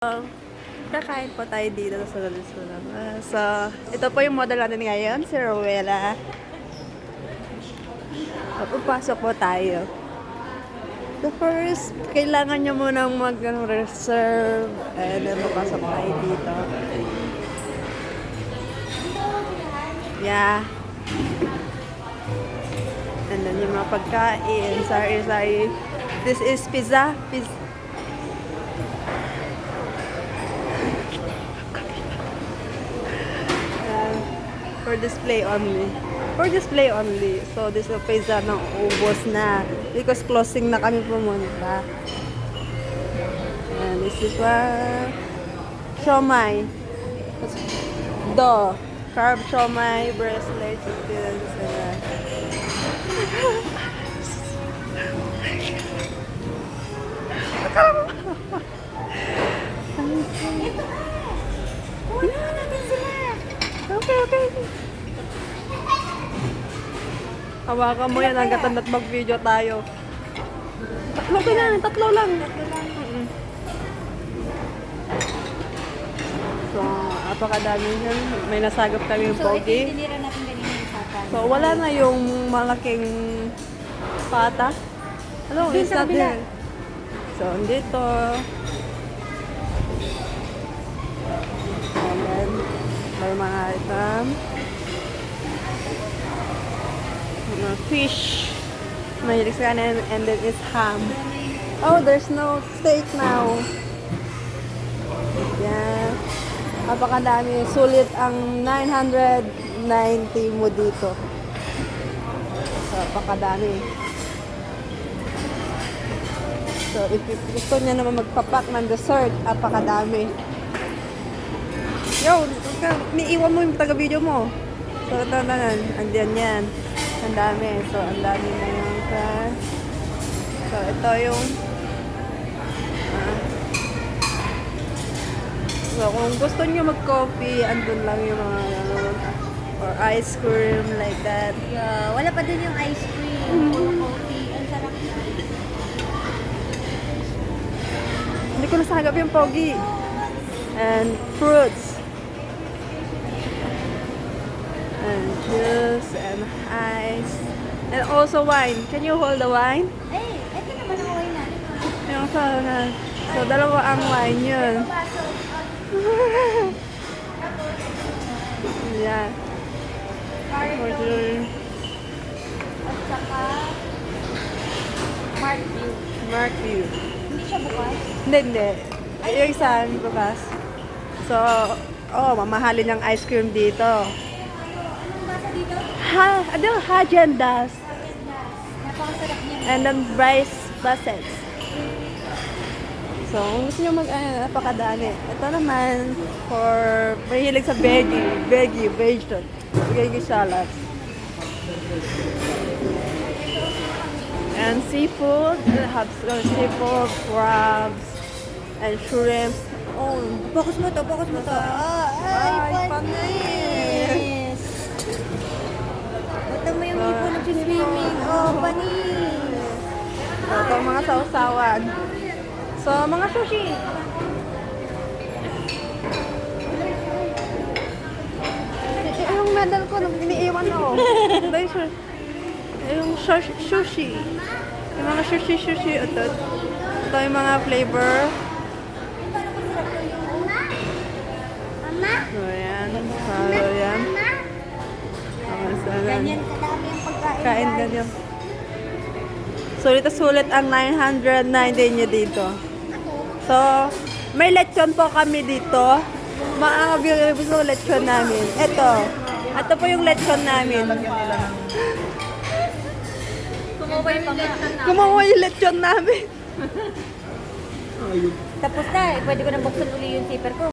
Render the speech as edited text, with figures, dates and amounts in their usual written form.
Kakain po tayo dito sa Venezuela. So, ito po yung model natin ngayon, si Rowella. Pupasok po tayo. The first, kailangan nyo munang mag-reserve and then papasok tayo dito. Yeah. And then yung mga pagkain, sari-sari. This is pizza. For display only. For display only. So, this is pizza na ubos na. Because closing na kami pumunta. And this is siomai. Carb siomai, bracelets, Okay. Hawakan mo yan hanggat mag-video tayo. Tatlo lang. So, apakadami yan. May nasagap kami yung pogi. So, wala na yung malaking pata. Hello, it's not there. So, dito. And then, may mga item. Fish. Mahilig sa kanin. And then it's ham. Oh, there's no steak now. Yan. Napakadami. Sulit ang 990 mo dito. So, napakadami. So, if gusto niya naman magpapak ng dessert, napakadami. Yo, niiwan mo yung taga-video mo. So, ito na. Andiyan yan. Ang dami. So, ang dami na yung So, ito yung so, kung gusto nyo mag-coffee, andun lang yung mga or ice cream, like that. Yeah, wala pa din yung ice cream or coffee. Ang sarap na. Hindi ko nasagap yung pogi. And fruits. And juice and ice. And also wine. Can you hold the wine? Ito naman ang wine natin. Yung so, dalawa ang wine yun. Yeah. At saka Mark view. Hindi siya bukas. Hindi. Yung isa, bukas. So, mamahalin yung ice cream dito. Anong basa dito? Häagen-Dazs. Napakasarap niya. And then rice baskets. So, kung gusto nyo napakadami. Ito naman, for mahilig sa veggie salads. And seafood, seafood, crabs, and shrimps. Oh, Focus mo to. Panis. Bata mo yung ipo nag-swimming. Panis. Ito ang mga sausawan. So, mga sushi. Yung medal ko, iniiwan ako. Yung sushi. Yung mga sushi. Ito yung mga flavor. Mama? So, yan. Ganyan kadami ang pagkain. Kain ganyan. Sulit ang 990 nyo dito. So, may lechon po kami dito. Mga gusto lechon namin. Ito po yung lechon namin. Kumuha yung lechon namin. Tapos na, pwede ko na buksan uli yung zipper ko.